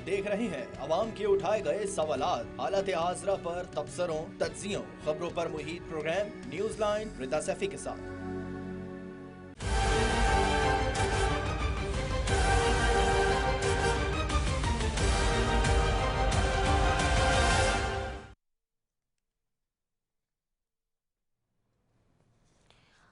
देख रहे हैं अवाम के उठाए गए सवालात, हालत हाजरा पर तबसरों, तज्जियों, खबरों पर मुहित प्रोग्राम न्यूज लाइन रिदा सैफी के साथ।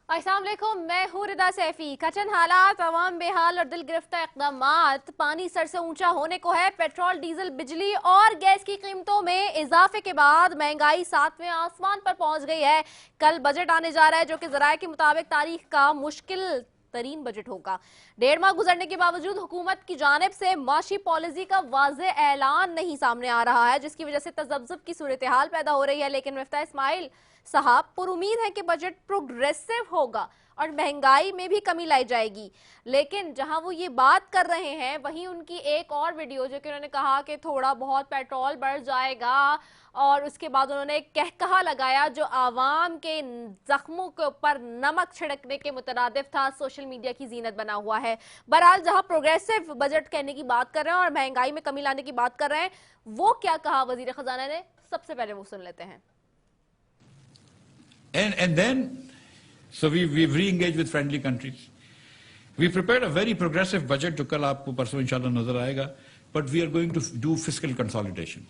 अस्सलाम वालेकुम, मैं हूँ रिदा सैफी। कठिन हालात, अवाम बेहाल और दिल गिरफ्तार इक़दामात, पानी सर से ऊंचा होने को है। पेट्रोल, डीजल, बिजली और गैस की कीमतों में इजाफे के बाद महंगाई 7वें आसमान पर पहुंच गई है। कल बजट आने जा रहा है जो कि ज़राए के मुताबिक तारीख का मुश्किल तरीन बजट होगा। 1.5 माह गुजरने के बावजूद हुकूमत की जानिब से माशी पॉलिसी का वाज़े ऐलान नहीं सामने आ रहा है, जिसकी वजह से तज़ब्ज़ुब की सूरत हाल पैदा हो रही है। लेकिन मिफ्ताह इस्माइल साहब पुरुमीद है कि बजट प्रोग्रेसिव होगा और महंगाई में भी कमी लाई जाएगी। लेकिन जहां वो ये बात कर रहे हैं, वहीं उनकी एक और वीडियो जो कि उन्होंने कहा कि थोड़ा बहुत पेट्रोल बढ़ जाएगा और उसके बाद उन्होंने एक कहकहा लगाया जो आवाम के जख्मों के ऊपर नमक छिड़कने के मुतरादिफ था, सोशल मीडिया की जीनत बना हुआ है। बहरहाल जहां प्रोग्रेसिव बजट कहने की बात कर रहे हैं और महंगाई में कमी लाने की बात कर रहे हैं, वो क्या कहा वजीर खजाना ने, सबसे पहले वो सुन लेते हैं। And then, so we've re-engaged with friendly countries. We prepared a very progressive budget जो कल आपको परसों इंशाल्लाह नजर आएगा, but we are going to do fiscal consolidation.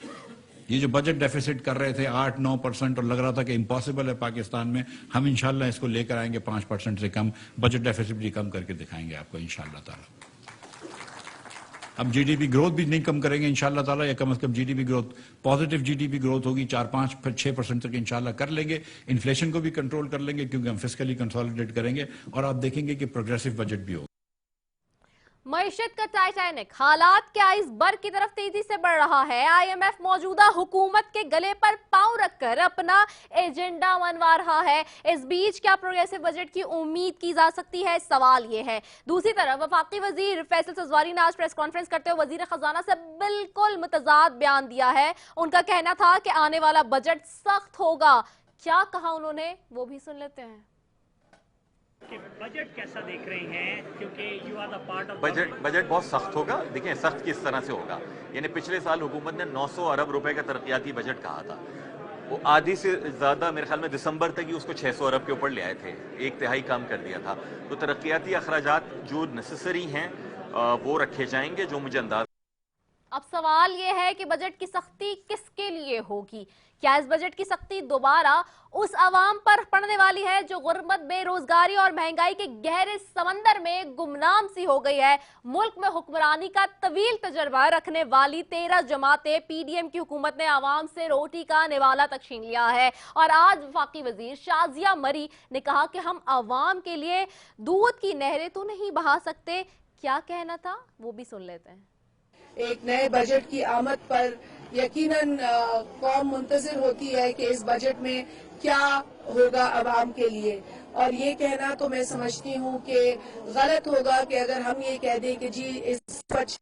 ये जो बजट डेफिसिट कर रहे थे 8-9% और लग रहा था कि इम्पॉसिबल है पाकिस्तान में, हम इंशाल्लाह इसको लेकर आएंगे 5% से कम, बजट डेफिसिट भी कम करके दिखाएंगे आपको इंशाल्लाह ताला। अब जीडीपी ग्रोथ भी नहीं कम करेंगे इंशाल्लाह ताला, या कम से कम GDP growth, positive GDP growth होगी 4-5-6% तक इंशाल्लाह कर लेंगे। इन्फ्लेशन को भी कंट्रोल कर लेंगे क्योंकि हम फिस्कली कंसोलिडेट करेंगे और आप देखेंगे कि प्रोग्रेसिव बजट भी होगा। मईशत का टाइटैनिक हालात के आइसबर्ग की तरफ तेजी से बढ़ रहा है। आईएमएफ मौजूदा हुकूमत के गले पर पांव रखकर अपना एजेंडा मनवा रहा है। इस बीच क्या प्रोग्रेसिव बजट की उम्मीद की जा सकती है, सवाल ये है। दूसरी तरफ वफाकी वजीर फैसल सजवारी ने आज प्रेस कॉन्फ्रेंस करते हुए वजीर खजाना से बिल्कुल मुतजाद बयान दिया है। उनका कहना था कि आने वाला बजट सख्त होगा। क्या कहा उन्होंने, वो भी सुन लेते हैं। कि बजट कैसा देख रहे हैं, क्योंकि you are the part of budget बहुत सख्त होगा। देखिए सख्त किस तरह से होगा, यानी पिछले साल हुकूमत ने 900 अरब रुपए का तरक्याती बजट कहा था, वो आधी से ज्यादा मेरे ख्याल में दिसंबर तक ही उसको 600 अरब के ऊपर ले आए थे, 1/3 कम कर दिया था। तो तरक्याती अखराजात जो नेसेसरी हैं वो रखे जाएंगे, जो मुझे अंदाज। अब सवाल यह है कि बजट की सख्ती किसके लिए होगी। क्या इस बजट की सख्ती दोबारा उस आवाम पर पड़ने वाली है जो गुर्बत, बेरोजगारी और महंगाई के गहरे समंदर में गुमनाम सी हो गई है। मुल्क में हुक्मरानी का तवील तजर्बा रखने वाली 13 जमातें पीडीएम की हुकूमत ने आवाम से रोटी का निवाला तक छीन लिया है। और आज वफाकी वजीर शाजिया मरी ने कहा कि हम आवाम के लिए दूध की नहरें तो नहीं बहा सकते। क्या कहना था, वो भी सुन लेते हैं। एक नए बजट की आमद पर यकीनन कौम मुंतजिर होती है कि इस बजट में क्या होगा आवाम के लिए, और ये कहना तो मैं समझती हूँ कि गलत होगा कि अगर हम ये कह दें कि जी इस बजट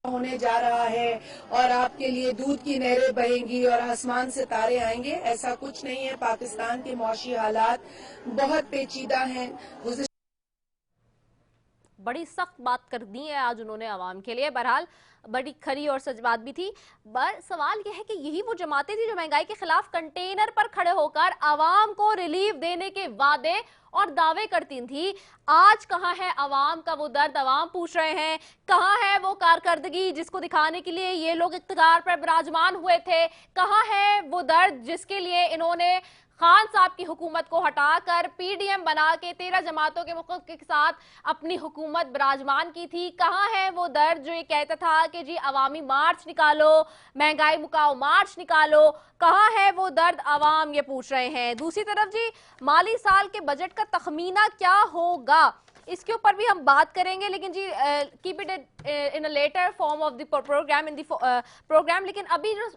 होने जा रहा है और आपके लिए दूध की नहरें बहेंगी और आसमान से तारे आएंगे। ऐसा कुछ नहीं है। पाकिस्तान के मौशी हालात बहुत पेचीदा हैं। बड़ी सख्त बात कर दी है आज उन्होंने आवाम के लिए। बहरहाल बड़ी खरी और सच बात भी थी। पर सवाल यह है कि यही वो जमातें थी जो महंगाई के खिलाफ कंटेनर पर खड़े होकर आवाम को रिलीफ देने के वादे और दावे करती थी। आज कहाँ है आवाम का वो दर्द, आवाम पूछ रहे हैं। कहाँ है वो कारकर्दगी जिसको दिखाने के लिए ये लोग इख्तियार पर विराजमान हुए थे। कहाँ है वो दर्द जिसके लिए इन्होंने खान साहब की हुकूमत को हटाकर पीडीएम बना के 13 जमातों के मुख्य के साथ अपनी हुकूमत विराजमान की थी। कहाँ है वो दर्द जो ये कहता था कि जी अवामी मार्च निकालो, महंगाई मुकाओ मार्च निकालो। कहाँ है वो दर्द, आवाम ये पूछ रहे हैं। दूसरी तरफ जी माली साल के बजट का तखमीना क्या होगा, इसके ऊपर भी हम बात करेंगे। लेकिन जी keep it in a later form of the program, in the program. लेकिन अभी जो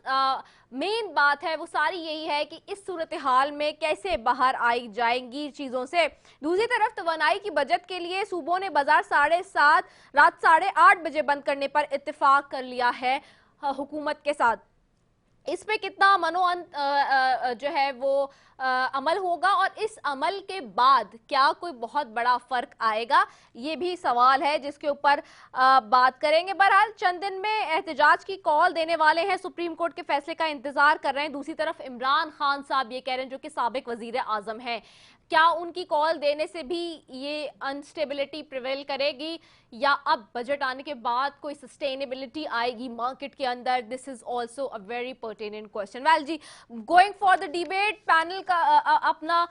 मेन बात है वो सारी यही है कि इस सूरत हाल में कैसे बाहर आई जाएंगी चीज़ों से। दूसरी तरफ तवानाई की बचत के लिए सूबों ने बाजार 7:30 रात 8:30 बजे बंद करने पर इत्तेफाक कर लिया है हुकूमत के साथ। इस पे कितना जो है वो अमल होगा और इस अमल के बाद क्या कोई बहुत बड़ा फर्क आएगा, ये भी सवाल है जिसके ऊपर बात करेंगे। बहरहाल चंद दिन में एहतजाज की कॉल देने वाले हैं, सुप्रीम कोर्ट के फैसले का इंतजार कर रहे हैं। दूसरी तरफ इमरान खान साहब ये कह रहे हैं, जो कि साबिक वजीर आजम हैं, क्या उनकी कॉल देने से भी ये अनस्टेबिलिटी प्रिवेल करेगी या अब बजट आने के बाद कोई सस्टेनेबिलिटी आएगी मार्केट के अंदर? This is also a very pertinent question. Well जी, going for the debate, panel का अपना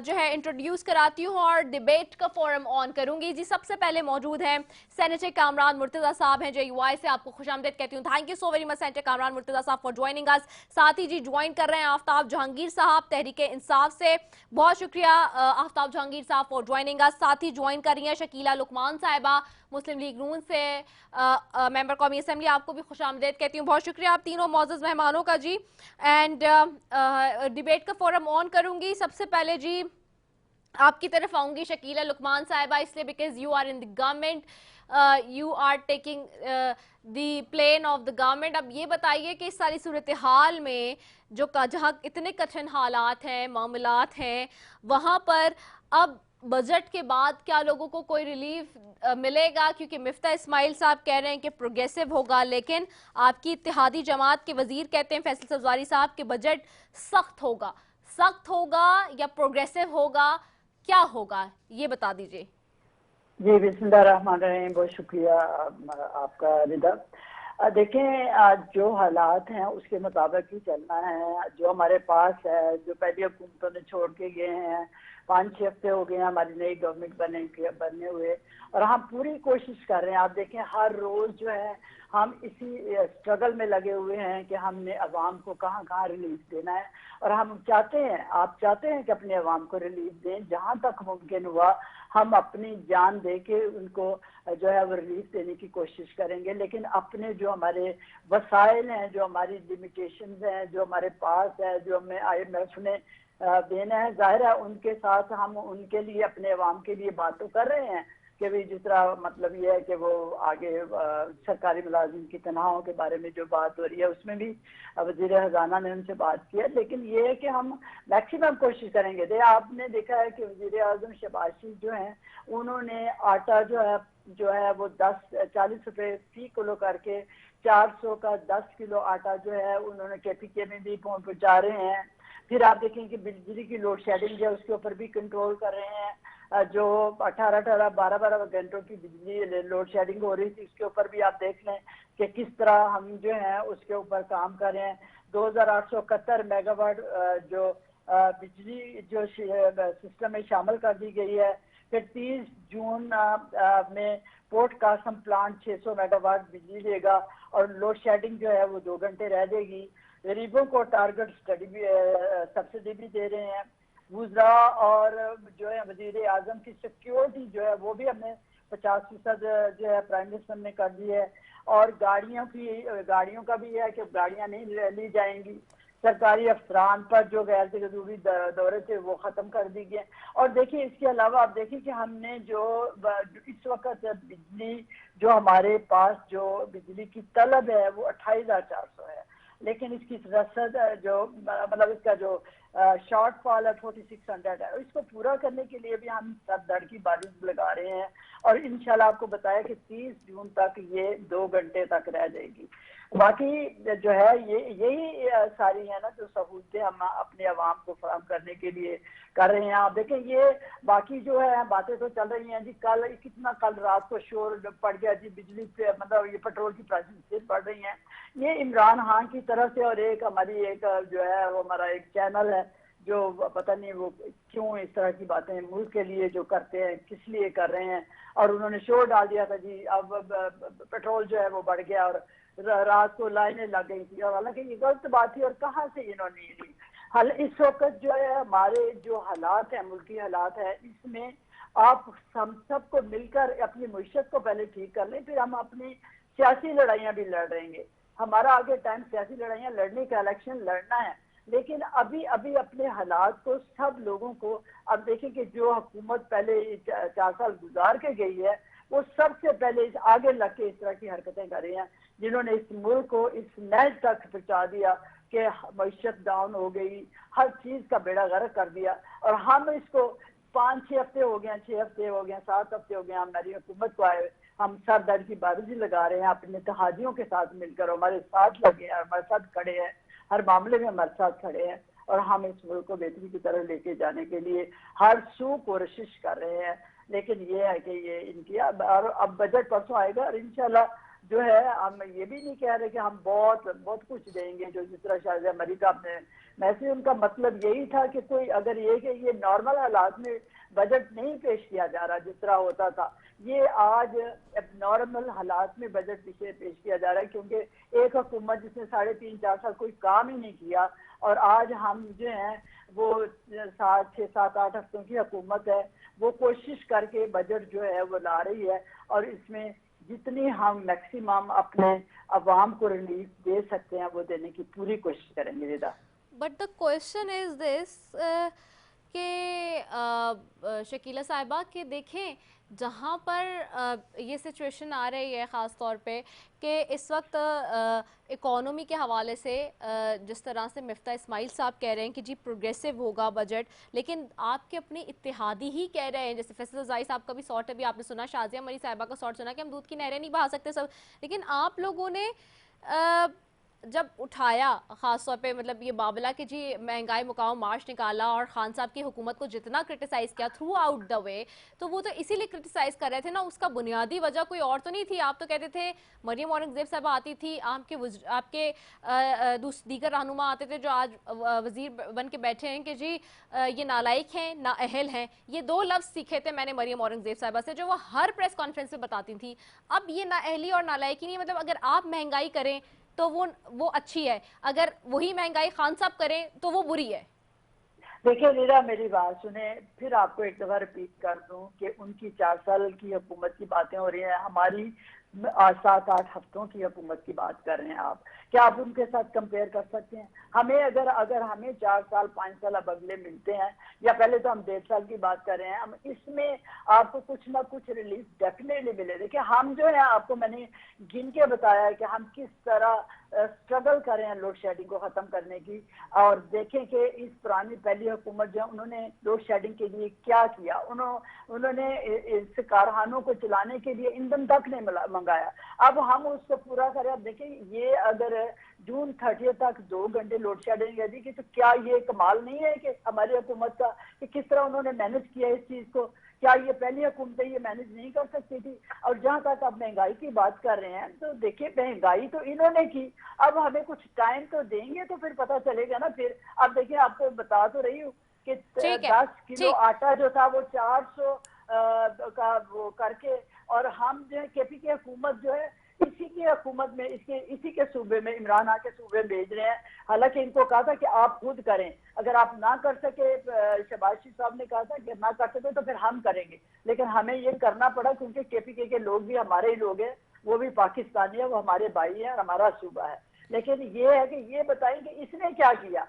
जो है इंट्रोड्यूस कराती हूँ और डिबेट का फोरम ऑन करूंगी। जी, सबसे पहले मौजूद हैं सेनेटर कामरान मुर्तजा साहब हैं, JUI से। आपको खुशामदीद कहती हूँ। Thank you so very much senator Kamran Murtaza साहब फॉर ज्वाइनिंग अस। साथ ही जी ज्वाइन कर रहे हैं आफ्ताब जहांगीर साहब तहरीक इंसाफ से। बहुत शुक्रिया आफ्ताब जहांगीर साहब फॉर ज्वाइनिंग अस। साथ ही ज्वाइन कर रही हैं शकीला लुकमान साहिबा मुस्लिम लीग नून से, मेंबर कौमी असेंबली। आपको भी खुशामदीद कहती हूँ। बहुत शुक्रिया आप तीनों मौजूद मेहमानों का जी। एंड डिबेट का फोरम ऑन करूंगी। सबसे पहले जी आपकी तरफ आऊंगी शकीला लुकमान साहिबा, इसलिए because you are in the government, you are taking the plane of the government. अब ये बताइए कि इस सारी सूरत हाल में जो जहाँ इतने कठिन हालात हैं, मामलात हैं, वहाँ पर अब बजट के बाद क्या लोगों को कोई रिलीफ मिलेगा? क्योंकि मिफ्ता इस्माइल साहब कह रहे हैं कि प्रोग्रेसिव होगा, लेकिन आपकी इत्तेहादी जमात के वजीर कहते हैं फैसल सब्जारी साहब कि बजट सख्त होगा। सख्त होगा या प्रोग्रेसिव होगा, क्या होगा ये बता दीजिए। जी, बिस्मिल्लाहिर्रहमानिर्रहीम। बहुत शुक्रिया आपका रिदा। देखें, जो हालात हैं उसके मुताबिक ही चलना है। जो हमारे पास है, जो पहली हुकूमतों ने छोड़ के गए हैं, 5-6 हफ्ते हो गए हैं हमारी नई गवर्नमेंट बनने हुए, और हम पूरी कोशिश कर रहे हैं। आप देखें, हर रोज जो है हम इसी स्ट्रगल में लगे हुए हैं कि हमने अवाम को कहाँ कहाँ रिलीफ देना है, और हम चाहते हैं, आप चाहते हैं कि अपने अवाम को रिलीफ दें। जहाँ तक मुमकिन हुआ हम अपनी जान दे के उनको जो है वो रिलीफ देने की कोशिश करेंगे, लेकिन अपने जो हमारे वसाइल हैं, जो हमारी लिमिटेशंस हैं, जो हमारे पास है, जो हमें IMF ने देना है, जाहिर है उनके साथ हम उनके लिए, अपने अवाम के लिए बात तो कर रहे हैं कि भी जिस तरह मतलब ये है कि वो आगे सरकारी मुलाजिम की तनख्वाहों के बारे में जो बात हो रही है उसमें भी वज़ीर खजाना ने उनसे बात की है, लेकिन ये है कि हम मैक्सिमम कोशिश करेंगे। आपने देखा है कि वज़ीर आज़म शहबाज शरीफ जो हैं उन्होंने आटा जो है वो 40 रुपए फी किलो करके 400 का 10 किलो आटा जो है उन्होंने KPK में भी पहुंचा रहे हैं। फिर आप देखें कि बिजली की लोड शेडिंग जो है उसके ऊपर भी कंट्रोल कर रहे हैं। जो 12 घंटों की बिजली लोड शेडिंग हो रही थी उसके ऊपर भी आप देख लें कि किस तरह हम जो है उसके ऊपर काम कर रहे हैं। 2871 मेगावाट जो बिजली जो सिस्टम में शामिल कर दी गई है। फिर 30 जून में पोर्ट कासम प्लांट 600 मेगावाट बिजली देगा और लोड शेडिंग जो है वो 2 घंटे रह देगी। गरीबों को टारगेट सब्सिडी भी दे रहे हैं। गुजरा और जो है वजीर आजम की सिक्योरिटी जो है वो भी हमने 50% जो है प्राइम मिनिस्टर ने कर दी है। और गाड़ियों का भी है कि गाड़ियां नहीं ली जाएंगी। सरकारी अफसरान पर जो गैर जरूरी दौरे थे वो खत्म कर दी गए। और देखिए, इसके अलावा आप देखिए कि हमने जो इस वक्त बिजली जो हमारे पास जो बिजली की तलब है वो 28,400 है, लेकिन इसकी रसद जो मतलब इसका जो शॉर्टफॉल है 4600 है। इसको पूरा करने के लिए भी हम सब धड़ की बारिश लगा रहे हैं और इंशाल्लाह आपको बताया कि 30 जून तक ये 2 घंटे तक रह जाएगी। बाकी जो है यही सारी है ना जो सहूलतें हम अपने अवाम को फराहम करने के लिए कर रहे हैं। आप देखें, ये बाकी जो है बातें तो चल रही हैं जी। कल रात को शोर पड़ गया जी, बिजली पे मतलब ये पेट्रोल की प्राइसेस बढ़ रही हैं। ये इमरान खान की तरफ से और एक हमारी एक जो है वो हमारा एक चैनल है जो पता नहीं वो क्यों इस तरह की बातें मुल्क के लिए जो करते हैं किस लिए कर रहे हैं। और उन्होंने शोर डाल दिया था जी अब पेट्रोल जो है वो बढ़ गया और रात को लाइनें लग गई थी। और हालांकि ये गलत बात थी और कहाँ से इन्होंने ली। इस वक्त जो है हमारे जो हालात है, मुल्की हालात है, इसमें आप हम सबको मिलकर अपनी मुईशत को पहले ठीक कर लें, फिर हम अपनी सियासी लड़ाइयाँ भी लड़ रहेंगे। हमारा आगे टाइम सियासी लड़ाइयाँ लड़ने का, इलेक्शन लड़ना है, लेकिन अभी अपने हालात को सब लोगों को अब देखें कि जो हुकूमत पहले 4 साल गुजार के गई है वो सबसे पहले इस आगे लग के इस तरह की हरकतें कर रहे हैं, जिन्होंने इस मुल्क को इस नहज तक पहुंचा दिया कि मैशत डाउन हो गई, हर चीज का बेड़ा गर्क कर दिया। और हम इसको 5-6 हफ्ते हो गए, 6 हफ्ते हो गए, 7 हफ्ते हो गए हमारी हुकूमत को आए, हम सर दर्द की बारूदी लगा रहे हैं, अपने इत्तेहादियों के साथ मिलकर हमारे साथ लगे हैं, हमारे साथ खड़े हैं, हर मामले में हमारे साथ खड़े हैं, और हम इस मुल्क को बेहतरी की तरफ लेके जाने के लिए हर सू कोशिश कर रहे हैं। लेकिन ये है कि ये इनकी अब बजट परसों आएगा और इंशाल्लाह जो है हम ये भी नहीं कह रहे कि हम बहुत बहुत कुछ देंगे, जो जिस तरह शायद अमेरिका अपने मैसेज, उनका मतलब यही था कि कोई अगर ये कि ये नॉर्मल हालात में बजट नहीं पेश किया जा रहा जिस तरह होता था, ये आज नॉर्मल हालात में बजट पेश किया जा रहा है, क्योंकि एक हुकूमत जिसने 3.5-4 साल कोई काम ही नहीं किया, और आज हम जो हैं वो 6-7-8 हफ्तों की हुकूमत है, वो कोशिश करके बजट जो है वो ला रही है, और इसमें जितनी हम मैक्सिमम अपने अवाम को रिलीफ दे सकते हैं वो देने की पूरी कोशिश करेंगे। Rida, but the question is this कि शकीला साहिबा के देखें जहाँ पर ये सिचुएशन आ रही है ख़ास तौर पे कि इस वक्त इकोनॉमी के हवाले से जिस तरह से मिफ्ता इस्माइल साहब कह रहे हैं कि जी प्रोग्रेसिव होगा बजट, लेकिन आपके अपने इत्तेहादी ही कह रहे हैं, जैसे फैसल ज़ाई साहब का भी सॉर्ट अभी आपने सुना, शाजिया मरी साहिबा का सॉर्ट सुना कि हम दूध की नहरें नहीं बहा सकते सब, लेकिन आप लोगों ने जब उठाया ख़ास तौर पे मतलब ये बाबला कि जी महंगाई मुकाम मार्च निकाला और खान साहब की हुकूमत को जितना क्रिटिसाइज़ किया थ्रू आउट द वे, तो वो तो इसीलिए क्रिटिसाइज़ कर रहे थे ना, उसका बुनियादी वजह कोई और तो नहीं थी। आप तो कहते थे मरियम औरंगज़ेब साहब आती थी, आपके दीगर रहनुमा आते थे जो आज वज़ीर बन के बैठे हैं कि जी ये नालायक हैं, नाअहल हैं, ये 2 लफ्ज़ सीखे थे मैंने मरियम औरंगज़ेब साहबा से, जो वो हर प्रेस कॉन्फ्रेंस में बताती थी। अब ये नाअहली और नालायकी नहीं, मतलब अगर आप महंगाई करें तो वो अच्छी है, अगर वही महंगाई खान साहब करें तो वो बुरी है। देखिए रीरा, मेरी बात सुने, फिर आपको एक दफा रिपीट कर दूं कि उनकी 4 साल की हुकूमत की बातें हो रही हैं, हमारी 7-8 हफ्तों की हुकूमत की बात कर रहे हैं आप। क्या आप उनके साथ कंपेयर कर सकते हैं? हमें अगर हमें 4 साल 5 साल अब अगले मिलते हैं, या पहले तो हम 1.5 साल की बात कर रहे हैं, हम इसमें आपको कुछ ना कुछ रिलीफ डेफिनेटली मिले। देखिए हम जो है, आपको मैंने गिन के बताया है कि हम किस तरह स्ट्रगल कर रहे हैं लोड शेडिंग को खत्म करने की, और देखें कि इस पुरानी पहली हुकूमत जो उन्होंने लोड शेडिंग के लिए क्या किया, उन्होंने इस कारखानों को चलाने के लिए ईंधन तक नहीं मंगाया। अब हम उसको पूरा करें। अब देखें, ये अगर जून 30 तक 2 घंटे लोड शेडिंग यदि की, तो क्या ये कमाल नहीं है कि हमारी हुकूमत का, कि किस तरह उन्होंने मैनेज किया इस चीज को? क्या ये पहली हुकूमतें ये मैनेज नहीं कर सकती थी? और जहां तक आप महंगाई की बात कर रहे हैं, तो देखिए महंगाई तो इन्होंने की, अब हमें कुछ टाइम तो देंगे तो फिर पता चलेगा ना। फिर अब देखिए, आपको बता तो रही हूँ कि 10 किलो आटा जो था वो 400 का वो करके, और हम जो है केपी की हुकूमत जो है इसी की हुकूमत में इसी के सूबे में, इमरान खान के सूबे में भेज रहे हैं। हालांकि इनको कहा था कि आप खुद करें, अगर आप ना कर सके, शहबाज शरीफ साहब ने कहा था कि ना कर सके तो फिर हम करेंगे, लेकिन हमें ये करना पड़ा क्योंकि केपीके के लोग भी हमारे ही लोग हैं, वो भी पाकिस्तानी है, वो हमारे भाई हैं और हमारा सूबा है। लेकिन ये है कि ये बताएं कि इसने क्या किया।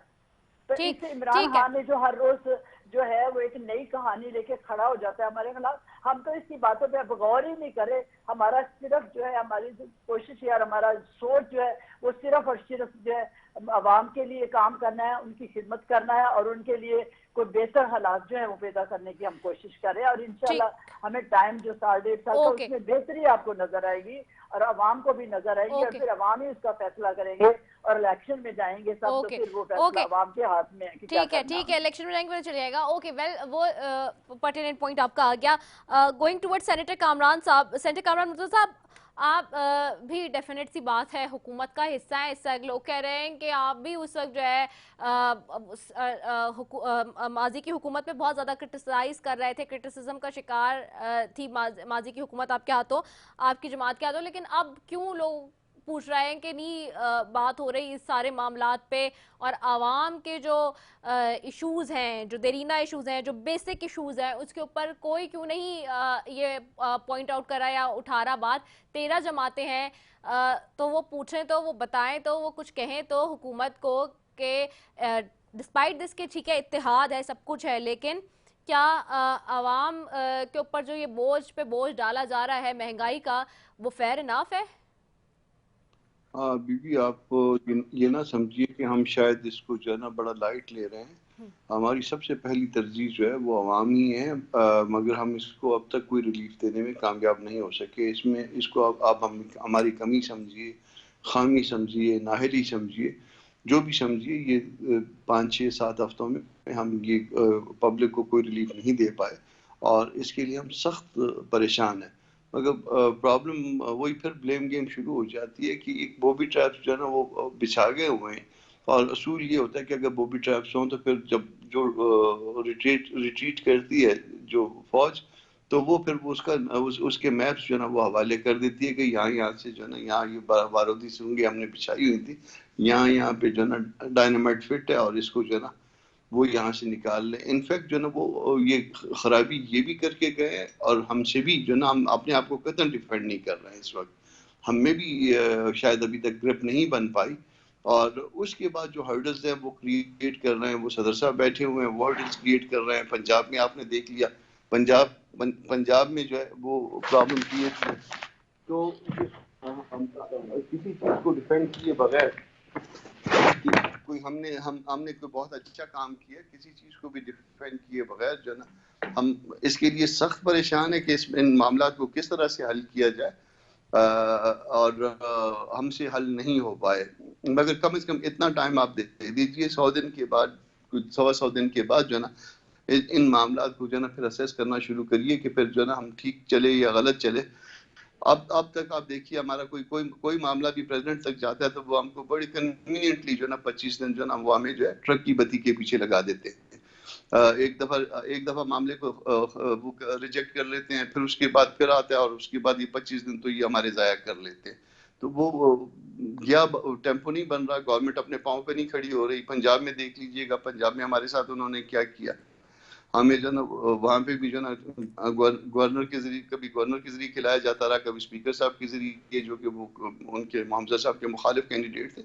तो इस इमरान खान ने जो हर रोज जो है वो एक नई कहानी लेके खड़ा हो जाता है हमारे खिलाफ, हम तो इसकी बातों पे अब गौर ही नहीं करे। हमारा सिर्फ जो है, हमारी कोशिश या हमारा सोच जो है वो सिर्फ और सिर्फ जो है अवाम के लिए काम करना है, उनकी खिदमत करना है, और उनके लिए कोई बेहतर हालात जो है वो पैदा करने की हम कोशिश करें। और इंशाल्लाह हमें टाइम जो 1.5 साल का, उसमें बेहतरी आपको नजर आएगी और अवाम को भी नजर आएगी, और फिर अवाम ही उसका फैसला करेंगे और इलेक्शन में जाएंगे सब, तो फिर वो फैसला अवाम के हाथ में है कि ठीक है, इलेक्शन में जाएंगे चल जाएगा। ओके, वेल वो पर्टिनेंट पॉइंट आपका आ गया। गोइंग टुवर्ड्स सेनेटर कामरान साहब, सेनेटर कामरान मुर्तज़ा साहब, आप भी डेफिनेट सी बात है हुकूमत का हिस्सा है, इस लोग कह रहे हैं कि आप भी उस वक्त जो है माजी की हुकूमत में बहुत ज़्यादा क्रिटिसाइज कर रहे थे, क्रिटिसिज्म का शिकार थी माजी की हुकूमत आपके हाथों, आपकी जमात के हाथों, लेकिन अब क्यों लोग पूछ रहे हैं कि नहीं बात हो रही इस सारे मामलात पे, और आवाम के जो इश्यूज़ हैं, जो देरीना इश्यूज़ हैं, जो बेसिक इश्यूज़ हैं, उसके ऊपर कोई क्यों नहीं ये पॉइंट आउट करा या उठा रहा बात। 13 जमातें हैं, तो वो पूछें तो वो बताएं तो वो कुछ कहें तो हुकूमत को कि डिस्पाइट दिस के ठीक है इत्तेहाद है, सब कुछ है, लेकिन क्या आवाम के ऊपर जो ये बोझ पे बोझ डाला जा रहा है महंगाई का, वो फेयर इनफ है? हाँ बीबी, आप ये ना समझिए कि हम शायद इसको जो है ना बड़ा लाइट ले रहे हैं। हमारी सबसे पहली तरजीह जो है वो अवाम ही है, मगर हम इसको अब तक कोई रिलीफ देने में कामयाब नहीं हो सके। इसमें इसको आप हमारी कमी समझिए, खामी समझिए, नाहली समझिए, जो भी समझिए, ये 5, 6, 7 हफ्तों में हम ये पब्लिक को कोई रिलीफ नहीं दे पाए और इसके लिए हम सख्त परेशान हैं। मगर प्रॉब्लम वही फिर ब्लेम गेम शुरू हो जाती है कि एक बॉबी ट्रैप्स जो है ना वो बिछा गए हुए हैं और असूल ये होता है कि अगर बॉबी ट्रैप्स हों तो फिर जब जो रिट्रीट करती है जो फौज, तो वो फिर वो उसके मैप्स जो है ना वो हवाले कर देती है कि यहाँ से जो है ना, यहाँ ये बारूदी सुरंगें हमने बिछाई हुई थी, यहाँ पे जो है ना डायनामाइट फिट है और इसको जो है ना वो यहाँ से निकाल लें। इनफैक्ट जो है ना वो ये खराबी ये भी करके गए और हमसे भी जो है ना, हम अपने आप को कतई डिफेंड नहीं कर रहे हैं इस वक्त। हम में भी शायद अभी तक ग्रिप नहीं बन पाई और उसके बाद जो हर्डल्स हैं वो क्रिएट कर रहे हैं, वो सदर साहब बैठे हुए हैं, वो हर्डल्स क्रिएट कर रहे हैं। पंजाब में आपने देख लिया, पंजाब में जो है वो प्रॉब्लम क्रिएट है। तो हम किसी चीज़ को डिफेंड किए बगैर कोई हमने कोई बहुत अच्छा काम किया, किसी चीज़ को भी डिफेंड किए बगैर जो ना हम इसके लिए सख्त परेशान है कि इन मामला को किस तरह से हल किया जाए और हमसे हल नहीं हो पाए। मगर कम से कम इतना टाइम आप दे दीजिए, 100 दिन के बाद, कुछ 100 दिन के बाद जो है ना इन मामला को जो है ना फिर असेस करना शुरू करिए कि फिर जो है ना हम ठीक चले या गलत चले। अब तक आप देखिए हमारा कोई मामला भी प्रेसिडेंट तक जाता है तो वो हमको बड़ी कन्वीनियंटली जो ना 25 दिन जो ना वो हमें जो है ट्रक की बत्ती के पीछे लगा देते हैं। एक दफा मामले को वो रिजेक्ट कर लेते हैं, फिर उसके बाद फिर आता है और उसके बाद ये 25 दिन तो ये हमारे ज़ाया कर लेते हैं। तो वो गया टेम्पो नहीं बन रहा, गवर्नमेंट अपने पाँव पे नहीं खड़ी हो रही। पंजाब में देख लीजिएगा, पंजाब में हमारे साथ उन्होंने क्या किया। हमें जो ना वहाँ पे भी जो ना गवर्नर के जरिए, कभी गवर्नर के जरिए खिलाया जाता रहा, कभी स्पीकर साहब के जरिए, जो कि वो उनके मोहम्मद साहब के मुखालिफ कैंडिडेट थे।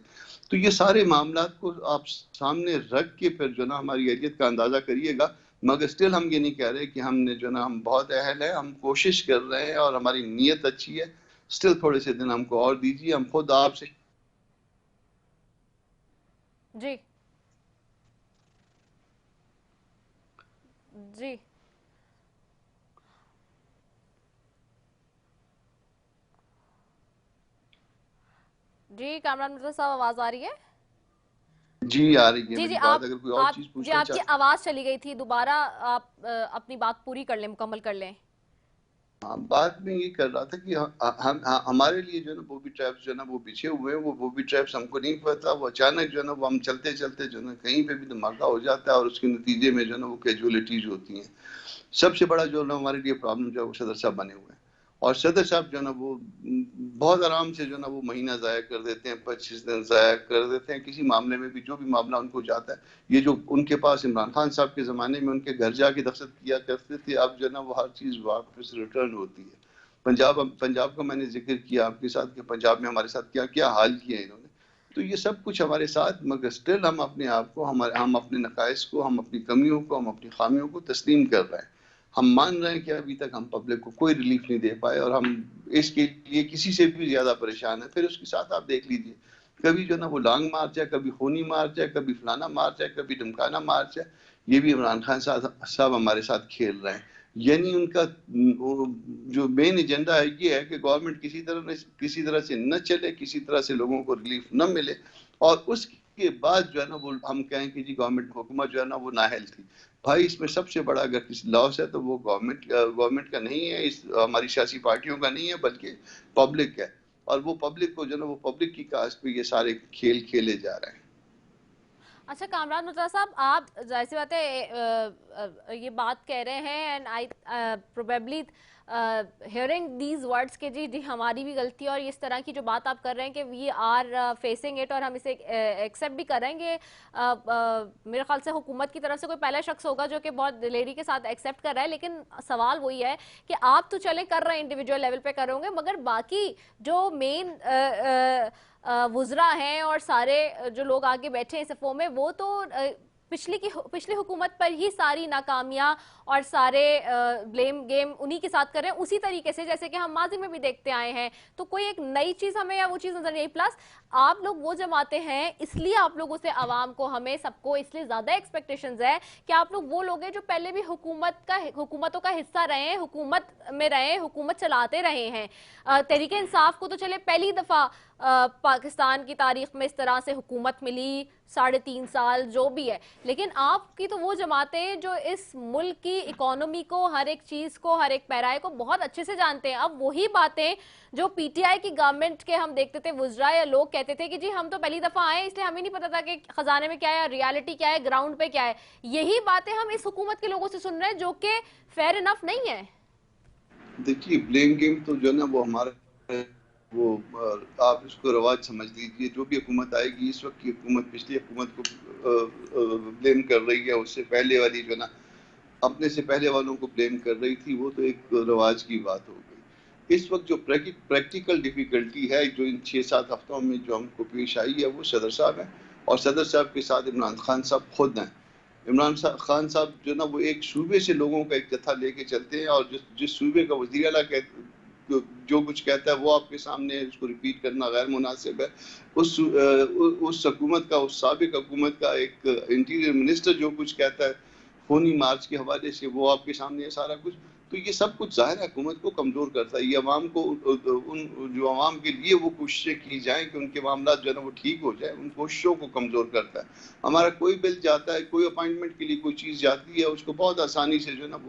तो ये सारे मामला को आप सामने रख के फिर जो ना हमारी अहलियत का अंदाजा करिएगा। मगर स्टिल हम ये नहीं कह रहे कि हमने जो ना हम बहुत अहल है, हम कोशिश कर रहे हैं और हमारी नीयत अच्छी है। स्टिल थोड़े से दिन हमको और दीजिए, हम खुद आपसे जी जी जी कामरान मिर्जा साहब, आवाज आ रही है? जी आ रही है। जी जी आप अगर कोई और चीज पूछना आपकी आवाज चली गई थी, दोबारा आप अपनी बात पूरी कर लें, मुकम्मल कर लें। हाँ, बात में ये कर रहा था कि हम हमारे लिए जो है ना बॉबी ट्रैप्स जो है ना वो पीछे हुए हैं। वो बॉबी ट्रैप्स हमको नहीं पता, वो अचानक जो है ना वो हम चलते चलते जो है ना कहीं पे भी धमाका हो जाता है और उसके नतीजे में जो है ना वो कैजुअलिटीज होती हैं। सबसे बड़ा जो है ना हमारे लिए प्रॉब्लम जो है वो सदर साहब बने हुए हैं और सदर साहब जो है ना वो बहुत आराम से जो है ना वो महीना ज़ाया कर देते हैं, 25 दिन ज़ाया कर देते हैं किसी मामले में भी। जो भी मामला उनको जाता है, ये जो उनके पास इमरान खान साहब के ज़माने में उनके घर जाके दस्तखत किया करते थे, अब जो है ना वो हर चीज़ वापस रिटर्न होती है। पंजाब का मैंने जिक्र किया आपके साथ कि पंजाब में हमारे साथ क्या क्या हाल किया इन्होंने। तो ये सब कुछ हमारे साथ, मगर स्टिल हम अपने आप को, हम अपने नकाइस को, हम अपनी कमियों को, हम अपनी खामियों को तस्लीम कर रहे हैं। हम मान रहे हैं कि अभी तक हम पब्लिक को कोई रिलीफ नहीं दे पाए और हम इसके लिए किसी से भी ज्यादा परेशान है। फिर उसके साथ आप देख लीजिए, कभी जो ना वो लॉन्ग मार्च है, कभी खूनी मार्च है, कभी फलाना मार्च है, कभी धमकाना मार्च है। ये भी इमरान खान साहब हमारे साथ खेल रहे हैं। यानी उनका जो मेन एजेंडा है ये है कि गवर्नमेंट किसी तरह से न चले, किसी तरह से लोगों को रिलीफ न मिले और उसके बाद जो है ना वो हम कहें कि जी गवर्नमेंट हुकूमत जो है ना वो नाअहल थी। भाई इसमें सबसे बड़ा अगर किसी लॉस है तो वो गवर्नमेंट का नहीं है, इस हमारी सियासी पार्टियों का नहीं है, बल्कि पब्लिक है। और वो पब्लिक को जो ना वो पब्लिक की कास्ट पे ये सारे खेल खेले जा रहे हैं। अच्छा कामरान मिर्जा साहब, आप जाहिर सी बात है ये बात कह रहे हैं and I probably hearing these words के जी हमारी भी गलती है और इस तरह की जो बात आप कर रहे हैं कि वी आर फेसिंग इट और हम इसे एक्सेप्ट भी करेंगे। मेरे ख्याल से हुकूमत की तरफ से कोई पहला शख्स होगा जो कि बहुत दिलेरी के साथ एक्सेप्ट कर रहा है, लेकिन सवाल वही है कि आप तो चले कर रहे हैं, इंडिविजुअल लेवल पे कर होंगे, मगर बाकी जो मेन वुज़रा हैं और सारे जो लोग आगे बैठे हैं सफ़ों में, वो तो पिछली हुकूमत पर ही सारी नाकामियां और सारे ब्लेम गेम उन्हीं के साथ कर रहे हैं, उसी तरीके से जैसे कि हम माजी में भी देखते आए हैं। तो कोई एक नई चीज हमें या वो चीज नजर नहीं आई। प्लस आप लोग वो जमाते हैं, इसलिए आप लोगों से, आवाम को, हमें सबको इसलिए ज्यादा एक्सपेक्टेशंस है कि आप लोग वो लोग हैं जो पहले भी हुकूमतों का हिस्सा रहे हैं, हुकूमत में रहे, हुकूमत चलाते रहे हैं। तहरीके इंसाफ को तो चले पहली दफा पाकिस्तान की तारीख में इस तरह से हुकूमत मिली, 3.5 साल जो भी है, लेकिन आपकी तो वो जमातें जो इस मुल्क की इकोनॉमी को, हर एक चीज को, हर एक पैराए को बहुत अच्छे से जानते हैं। अब वही बातें जो पीटीआई की गवर्नमेंट के हम देखते थे, वुज़रा या लोग कहते थे कि जी हम तो पहली दफा आए इसलिए हमें नहीं पता था कि खजाने में क्या है, रियलिटी क्या है, ग्राउंड पे क्या है, यही बातें हम इस हुकूमत के लोगों से सुन रहे हैं जो कि फेयर इनफ नहीं है। देखिए, ब्लेम गेम तो जो है ना वो हमारे वो आप इसको रवाज समझ लीजिए। जो भी हुकूमत आएगी, इस वक्त की हुकूमत पिछली हुकूमत को ब्लेम कर रही है, उससे पहले वाली जो ना अपने से पहले वालों को ब्लेम कर रही थी, वो तो एक रवाज की बात हो गई। इस वक्त जो प्रैक्टिकल डिफिकल्टी है जो इन 6-7 हफ्तों में जो हमको पेश आई है, वो सदर साहब है, और सदर साहब के साथ इमरान खान साहब खुद हैं। इमरान खान साहब जो ना वो एक सूबे से लोगों का एक जत्था लेके चलते हैं, और जिस सूबे का वज़ीर आला जो कुछ कहता है वो आपके सामने उसको रिपीट करना गैर मुनासिब है। उस हुकूमत का, उस साबिक हुकूमत का एक इंटीरियर मिनिस्टर जो कुछ कहता है खूनी मार्च के हवाले से, वो आपके सामने है सारा कुछ। तो ये सब कुछ ज़ाहिर हुकूमत को कमज़ोर करता है। ये अवाम को, उन जो अवाम के लिए वो कोशिशें की जाएँ कि उनके मामला जो है ना वो ठीक हो जाए, उन कोशिशों को कमज़ोर करता है। हमारा कोई बिल जाता है, कोई अपॉइंटमेंट के लिए कोई चीज़ जाती है, उसको बहुत आसानी से जो है ना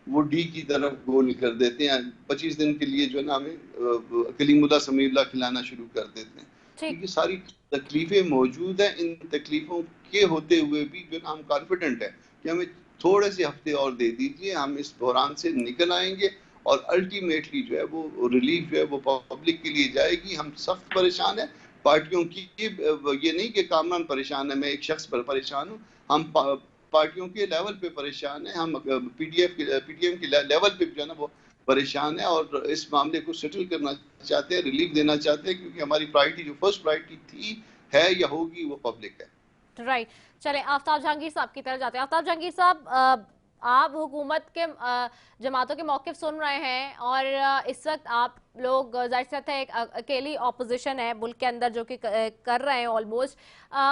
वो डी की तरफ गोल कर देते हैं। 25 दिन के लिए जो है ना हमें कलीमुल्लाह समीउल्लाह खिलाना शुरू कर देते हैं। तो ये सारी तकलीफें मौजूद हैं। इन तकलीफों के होते हुए भी जो है ना हम कॉन्फिडेंट हैं कि हमें थोड़े से हफ्ते और दे दीजिए, हम इस बहरान से निकल आएंगे, और अल्टीमेटली जो है वो रिलीफ जो है वो पब्लिक के लिए जाएगी। हम सख्त परेशान हैं पार्टियों की, ये नहीं कि कामरान परेशान है, मैं एक शख्स पर परेशान हूँ, हम पार्टियों के लेवल पे परेशान है, हम पीटीएम के लेवल पे जो है ना वो परेशान है, और इस मामले को सेटल करना चाहते हैं, रिलीफ देना चाहते हैं, क्योंकि हमारी प्रायोरिटी जो फर्स्ट प्रायोरिटी थी, है या होगी, वो पब्लिक है। राइट। चलें आफ्ताब जहांगीर साहब की तरफ जाते हैं। आफ्ताब जहांगीर साहब, आप हुकूमत के जमातों के मौक़िफ़ सुन रहे हैं, और इस वक्त आप लोग जाहिर सी बात है एक अकेली ऑपोजिशन है मुल्क के अंदर जो कि कर रहे हैं ऑलमोस्ट।